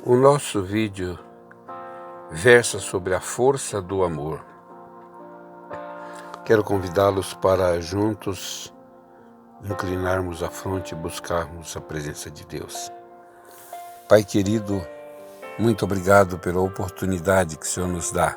O nosso vídeo versa sobre a força do amor. Quero convidá-los para juntos inclinarmos a fronte e buscarmos a presença de Deus. Pai querido, muito obrigado pela oportunidade que o Senhor nos dá,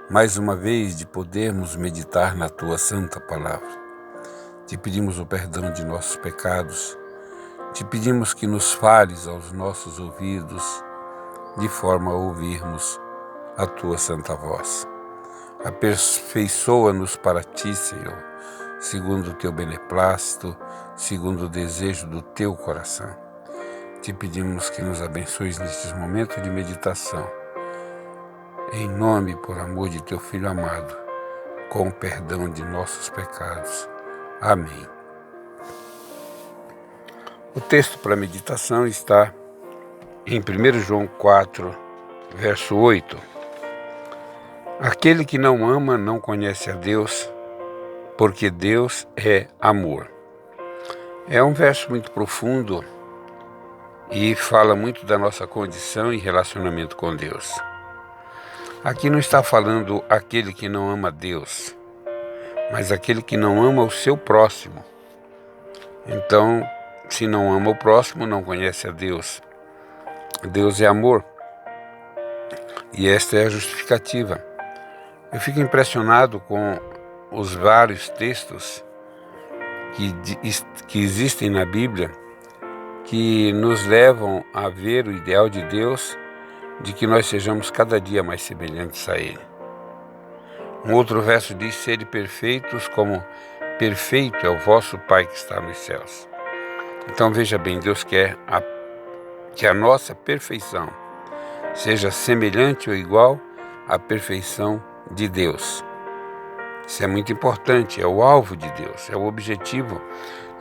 mais uma vez, de podermos meditar na Tua Santa Palavra. Te pedimos o perdão de nossos pecados, te pedimos que nos fales aos nossos ouvidos, de forma a ouvirmos a Tua Santa Voz. Aperfeiçoa-nos para Ti, Senhor, segundo o Teu beneplácito, segundo o desejo do Teu coração. Te pedimos que nos abençoes nestes momentos de meditação. Em nome e por amor de Teu Filho amado, com o perdão de nossos pecados. Amém. O texto para a meditação está em 1 João 4, verso 8. Aquele que não ama não conhece a Deus, porque Deus é amor. É um verso muito profundo e fala muito da nossa condição e relacionamento com Deus. Aqui não está falando aquele que não ama Deus, mas aquele que não ama o seu próximo. Então, se não ama o próximo, não conhece a Deus. Deus é amor. E esta é a justificativa. Eu fico impressionado com os vários textos que existem na Bíblia que nos levam a ver o ideal de Deus, de que nós sejamos cada dia mais semelhantes a Ele. Um outro verso diz: sede perfeitos como perfeito é o vosso Pai que está nos céus. Então veja bem, Deus quer que a nossa perfeição seja semelhante ou igual à perfeição de Deus. Isso é muito importante, é o alvo de Deus, é o objetivo.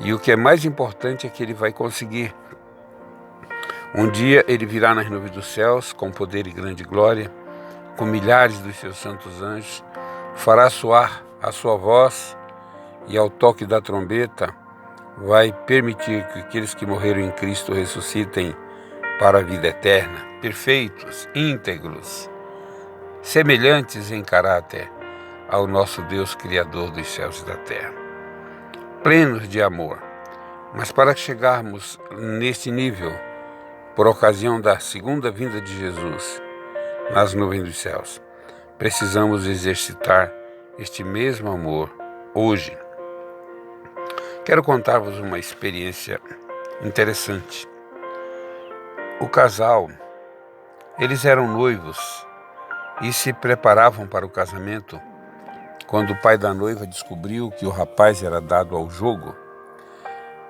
E o que é mais importante é que Ele vai conseguir. Um dia Ele virá nas nuvens dos céus com poder e grande glória, com milhares dos seus santos anjos, fará soar a sua voz e ao toque da trombeta vai permitir que aqueles que morreram em Cristo ressuscitem para a vida eterna, perfeitos, íntegros, semelhantes em caráter ao nosso Deus Criador dos céus e da terra, plenos de amor. Mas para chegarmos neste nível, por ocasião da segunda vinda de Jesus nas nuvens dos céus, precisamos exercitar este mesmo amor hoje. Quero contar-vos uma experiência interessante. O casal, eles eram noivos e se preparavam para o casamento quando o pai da noiva descobriu que o rapaz era dado ao jogo.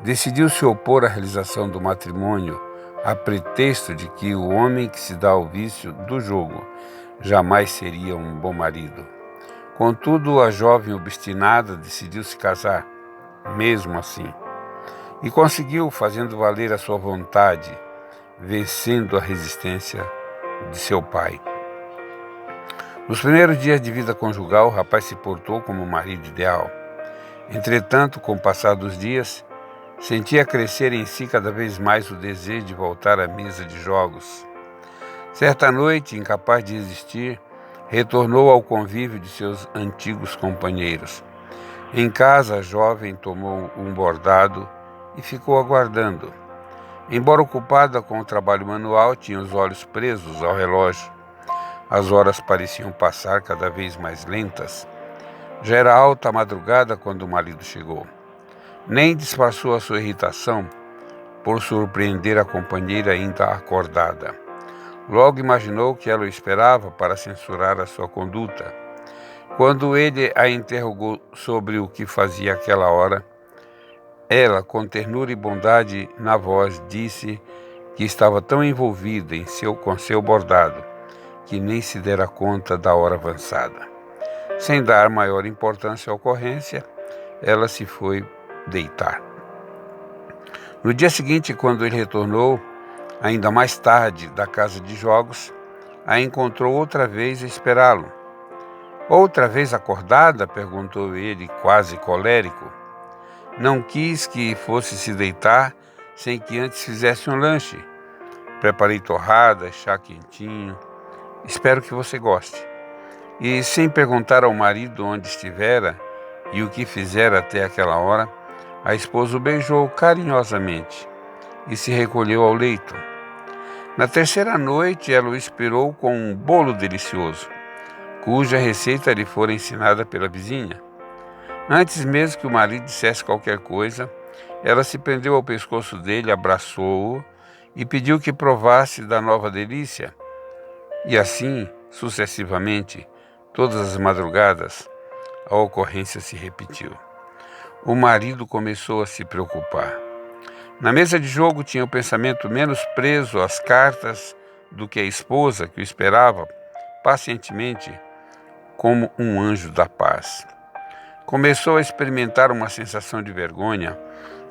Decidiu se opor à realização do matrimônio a pretexto de que o homem que se dá ao vício do jogo jamais seria um bom marido. Contudo, a jovem obstinada decidiu se casar, mesmo assim, e conseguiu, fazendo valer a sua vontade, vencendo a resistência de seu pai. Nos primeiros dias de vida conjugal, o rapaz se portou como um marido ideal. Entretanto, com o passar dos dias, sentia crescer em si cada vez mais o desejo de voltar à mesa de jogos. Certa noite, incapaz de resistir, retornou ao convívio de seus antigos companheiros. Em casa, a jovem tomou um bordado e ficou aguardando. Embora ocupada com o trabalho manual, tinha os olhos presos ao relógio. As horas pareciam passar cada vez mais lentas. Já era alta a madrugada quando o marido chegou. Nem disfarçou a sua irritação por surpreender a companheira ainda acordada. Logo imaginou que ela o esperava para censurar a sua conduta. Quando ele a interrogou sobre o que fazia aquela hora, ela, com ternura e bondade na voz, disse que estava tão envolvida com seu bordado que nem se dera conta da hora avançada. Sem dar maior importância à ocorrência, ela se foi deitar. No dia seguinte, quando ele retornou, ainda mais tarde, da casa de jogos, a encontrou outra vez a esperá-lo. Outra vez acordada? Perguntou ele, quase colérico. Não quis que fosse se deitar sem que antes fizesse um lanche. Preparei torrada, chá quentinho. Espero que você goste. E sem perguntar ao marido onde estivera e o que fizera até aquela hora, a esposa o beijou carinhosamente e se recolheu ao leito. Na terceira noite, ela o esperou com um bolo delicioso, cuja receita lhe fora ensinada pela vizinha. Antes mesmo que o marido dissesse qualquer coisa, ela se prendeu ao pescoço dele, abraçou-o e pediu que provasse da nova delícia. E assim, sucessivamente, todas as madrugadas, a ocorrência se repetiu. O marido começou a se preocupar. Na mesa de jogo tinha o pensamento menos preso às cartas do que a esposa, que o esperava pacientemente como um anjo da paz. Começou a experimentar uma sensação de vergonha,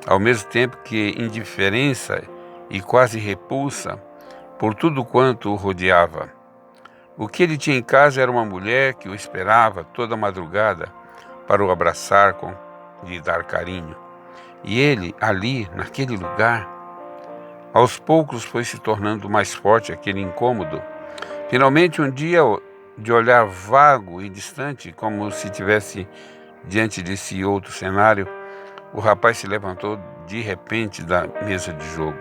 ao mesmo tempo que indiferença e quase repulsa por tudo quanto o rodeava. O que ele tinha em casa era uma mulher que o esperava toda madrugada para o abraçar e lhe dar carinho. E ele, ali, naquele lugar, aos poucos foi se tornando mais forte aquele incômodo. Finalmente, um dia, de olhar vago e distante, como se tivesse diante de si outro cenário, o rapaz se levantou de repente da mesa de jogo.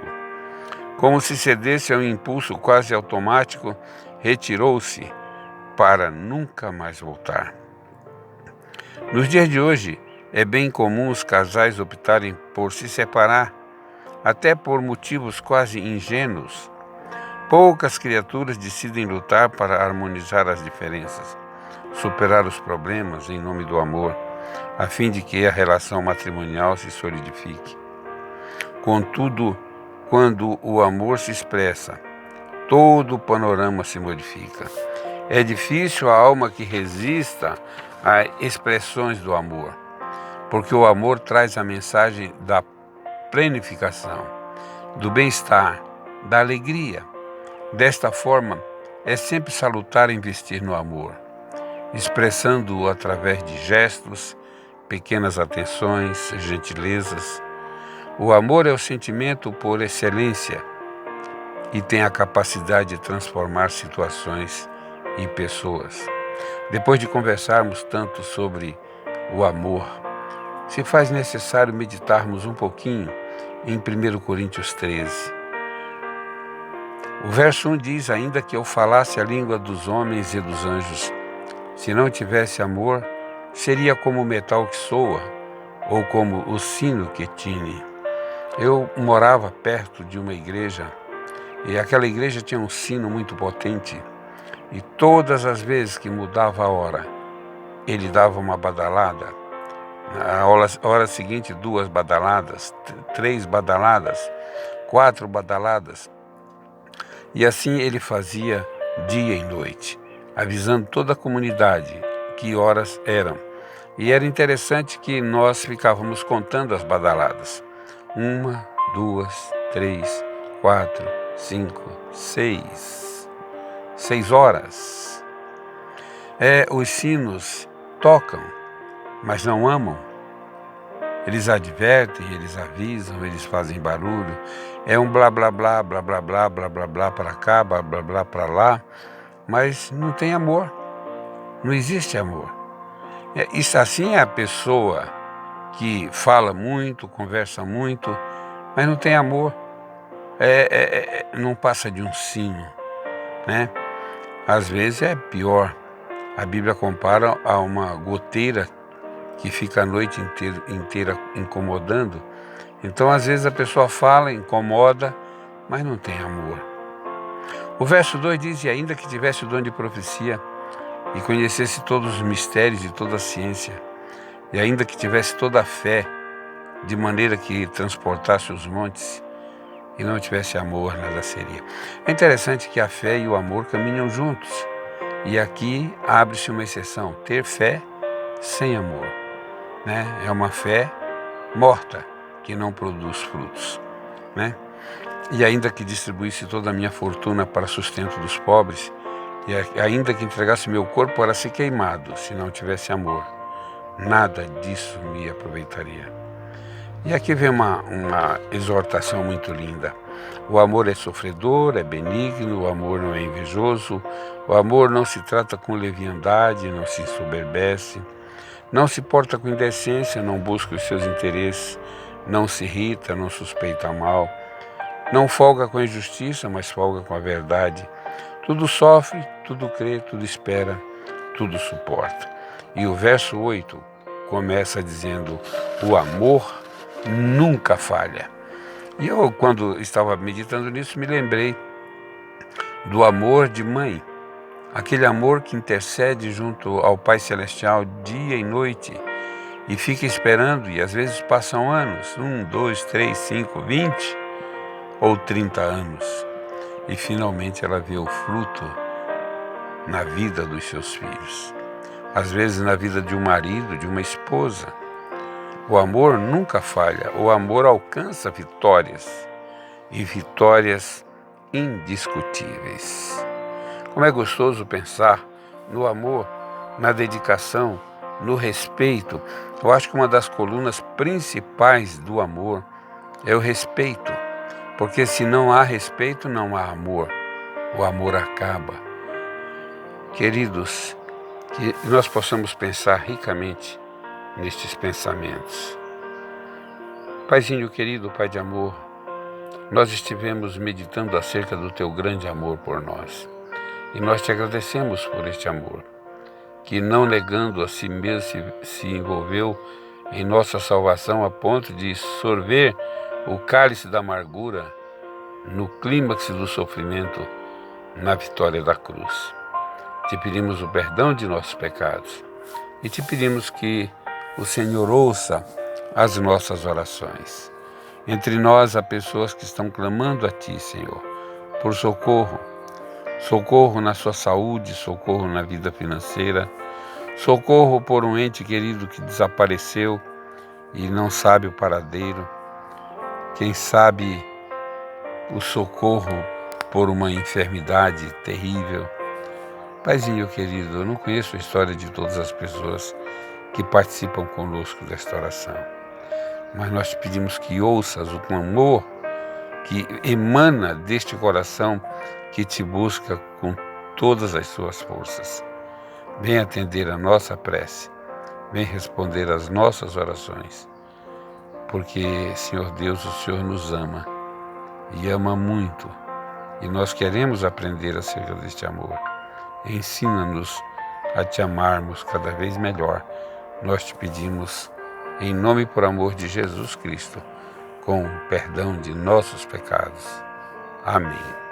Como se cedesse a um impulso quase automático, retirou-se para nunca mais voltar. Nos dias de hoje, é bem comum os casais optarem por se separar, até por motivos quase ingênuos. Poucas criaturas decidem lutar para harmonizar as diferenças, superar os problemas em nome do amor, a fim de que a relação matrimonial se solidifique. Contudo, quando o amor se expressa, todo o panorama se modifica. É difícil a alma que resista a expressões do amor, porque o amor traz a mensagem da planificação, do bem-estar, da alegria. Desta forma, é sempre salutar investir no amor, expressando-o através de gestos, pequenas atenções, gentilezas. O amor é o sentimento por excelência e tem a capacidade de transformar situações e pessoas. Depois de conversarmos tanto sobre o amor, se faz necessário meditarmos um pouquinho em 1 Coríntios 13. O verso 1 diz: ainda que eu falasse a língua dos homens e dos anjos, se não tivesse amor, seria como o metal que soa, ou como o sino que tine. Eu morava perto de uma igreja, e aquela igreja tinha um sino muito potente, e todas as vezes que mudava a hora, ele dava uma badalada. Na hora seguinte, 2 badaladas, 3 badaladas, 4 badaladas. E assim ele fazia dia e noite, avisando toda a comunidade que horas eram. E era interessante que nós ficávamos contando as badaladas. 1, 2, 3, 4, 5, 6. 6 horas. Os sinos tocam, mas não amam. Eles advertem, eles avisam, eles fazem barulho. É um blá blá blá, blá blá blá, blá blá blá para cá, blá blá blá para lá, mas não tem amor. Não existe amor. Isso assim é a pessoa que fala muito, conversa muito, mas não tem amor. Não passa de um sino, né? Às vezes é pior. A Bíblia compara a uma goteira que fica a noite inteira incomodando. Então, às vezes a pessoa fala, incomoda, mas não tem amor. O verso 2 diz: e ainda que tivesse o dom de profecia, e conhecesse todos os mistérios e toda a ciência, e ainda que tivesse toda a fé, de maneira que transportasse os montes, e não tivesse amor, nada seria. É interessante que a fé e o amor caminham juntos. E aqui abre-se uma exceção: ter fé sem amor, né? É uma fé morta, que não produz frutos, né? E ainda que distribuísse toda a minha fortuna para sustento dos pobres, e ainda que entregasse meu corpo para ser queimado, se não tivesse amor, nada disso me aproveitaria. E aqui vem uma exortação muito linda. O amor é sofredor, é benigno, o amor não é invejoso, o amor não se trata com leviandade, não se ensoberbece, não se porta com indecência, não busca os seus interesses, não se irrita, não suspeita mal, não folga com a injustiça, mas folga com a verdade. Tudo sofre, tudo crê, tudo espera, tudo suporta. E o verso 8 começa dizendo: o amor nunca falha. E eu, quando estava meditando nisso, me lembrei do amor de mãe, aquele amor que intercede junto ao Pai Celestial dia e noite e fica esperando, e às vezes passam anos, 1, 2, 3, 5, 20 ou 30 anos, e finalmente ela vê o fruto na vida dos seus filhos, às vezes na vida de um marido, de uma esposa. O amor nunca falha, o amor alcança vitórias, e vitórias indiscutíveis. Como é gostoso pensar no amor, na dedicação, no respeito. Eu acho que uma das colunas principais do amor é o respeito, porque se não há respeito, não há amor. O amor acaba. Queridos, que nós possamos pensar ricamente nestes pensamentos. Paizinho querido, Pai de amor, nós estivemos meditando acerca do Teu grande amor por nós. E nós Te agradecemos por este amor, que não negando a si mesmo se envolveu em nossa salvação a ponto de sorver o cálice da amargura no clímax do sofrimento, na vitória da cruz. Te pedimos o perdão de nossos pecados e Te pedimos que o Senhor ouça as nossas orações. Entre nós há pessoas que estão clamando a Ti, Senhor, por socorro. Socorro na sua saúde, socorro na vida financeira, socorro por um ente querido que desapareceu e não sabe o paradeiro. Quem sabe o socorro por uma enfermidade terrível. Paizinho querido, eu não conheço a história de todas as pessoas que participam conosco desta oração, mas nós te pedimos que ouças o clamor que emana deste coração que te busca com todas as suas forças. Vem atender a nossa prece, vem responder às nossas orações, porque, Senhor Deus, o Senhor nos ama e ama muito, e nós queremos aprender acerca deste amor. Ensina-nos a te amarmos cada vez melhor. Nós te pedimos, em nome e por amor de Jesus Cristo, com o perdão de nossos pecados. Amém.